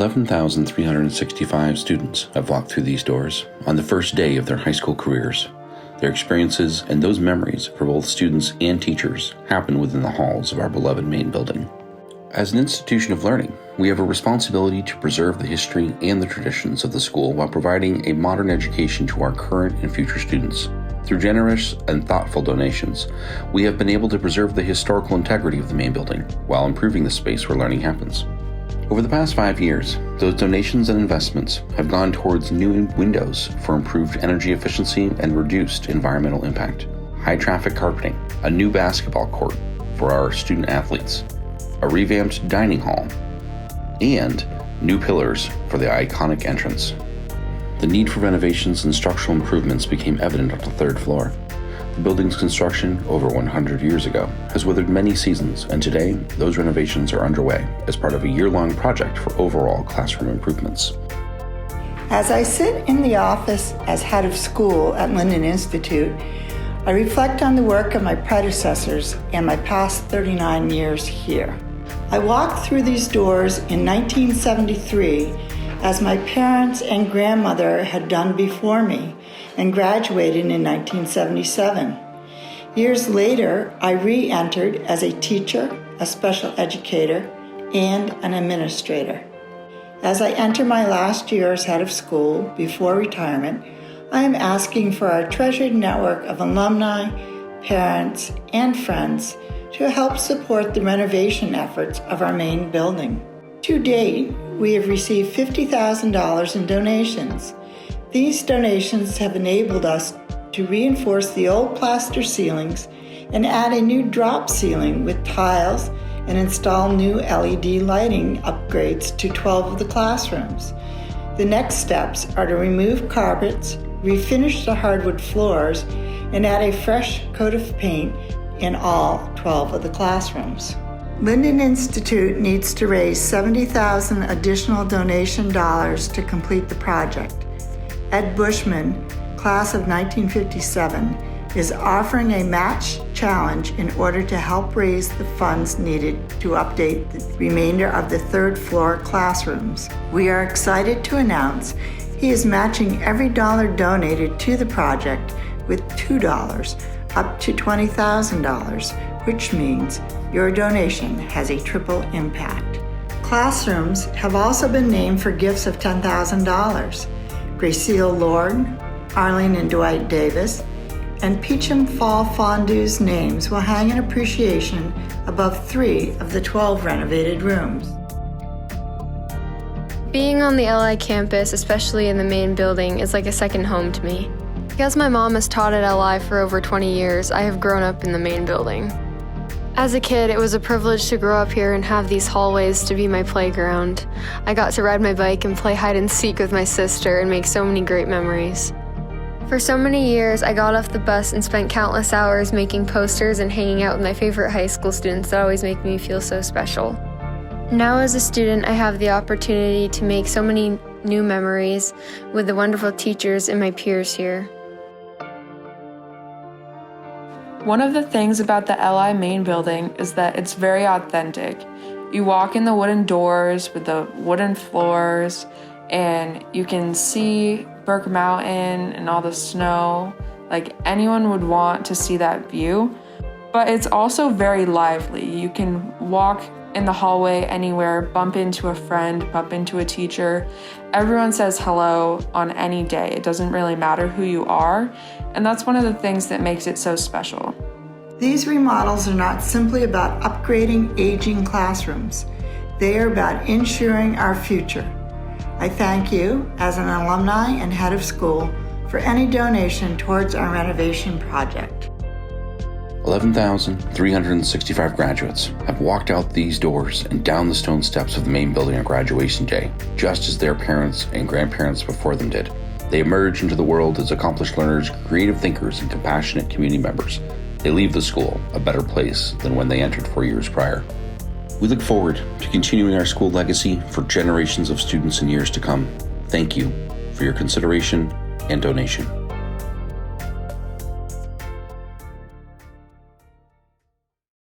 11,365 students have walked through these doors on the first day of their high school careers. Their experiences and those memories for both students and teachers happen within the halls of our beloved main building. As an institution of learning, we have a responsibility to preserve the history and the traditions of the school while providing a modern education to our current and future students. Through generous and thoughtful donations, we have been able to preserve the historical integrity of the main building while improving the space where learning happens. Over the past 5 years, those donations and investments have gone towards new windows for improved energy efficiency and reduced environmental impact, high traffic carpeting, a new basketball court for our student athletes, a revamped dining hall, and new pillars for the iconic entrance. The need for renovations and structural improvements became evident on the third floor. The building's construction, over 100 years ago, has weathered many seasons, and today, those renovations are underway as part of a year-long project for overall classroom improvements. As I sit in the office as head of school at Lyndon Institute, I reflect on the work of my predecessors and my past 39 years here. I walked through these doors in 1973 as my parents and grandmother had done before me, and graduated in 1977. Years later, I re-entered as a teacher, a special educator, and an administrator. As I enter my last year as head of school before retirement, I am asking for our treasured network of alumni, parents, and friends to help support the renovation efforts of our main building. To date, we have received $50,000 in donations. These donations have enabled us to reinforce the old plaster ceilings and add a new drop ceiling with tiles and install new LED lighting upgrades to 12 of the classrooms. The next steps are to remove carpets, refinish the hardwood floors, and add a fresh coat of paint in all 12 of the classrooms. Lyndon Institute needs to raise $70,000 additional donation dollars to complete the project. Ed Bushman, class of 1957, is offering a match challenge in order to help raise the funds needed to update the remainder of the third floor classrooms. We are excited to announce he is matching every dollar donated to the project with $2 up to $20,000, which means your donation has a triple impact. Classrooms have also been named for gifts of $10,000. Gracile Lord, Arlene and Dwight Davis, and Peachum Fall Fondue's names will hang in appreciation above 3 of the 12 renovated rooms. Being on the LI campus, especially in the main building, is like a second home to me. Because my mom has taught at LI for over 20 years, I have grown up in the main building. As a kid, it was a privilege to grow up here and have these hallways to be my playground. I got to ride my bike and play hide and seek with my sister and make so many great memories. For so many years, I got off the bus and spent countless hours making posters and hanging out with my favorite high school students that always make me feel so special. Now as a student, I have the opportunity to make so many new memories with the wonderful teachers and my peers here. One of the things about the LI main building is that it's very authentic. You walk in the wooden doors with the wooden floors, and you can see Burke Mountain and all the snow. Like, anyone would want to see that view. But it's also very lively. You can walk in the hallway anywhere, bump into a friend, bump into a teacher. Everyone says hello on any day. It doesn't really matter who you are, and that's one of the things that makes it so special. These remodels are not simply about upgrading aging classrooms. They are about ensuring our future. I thank you, as an alumni and head of school, for any donation towards our renovation project. 11,365 graduates have walked out these doors and down the stone steps of the main building on graduation day, just as their parents and grandparents before them did. They emerge into the world as accomplished learners, creative thinkers, and compassionate community members. They leave the school a better place than when they entered 4 years prior. We look forward to continuing our school legacy for generations of students in years to come. Thank you for your consideration and donation.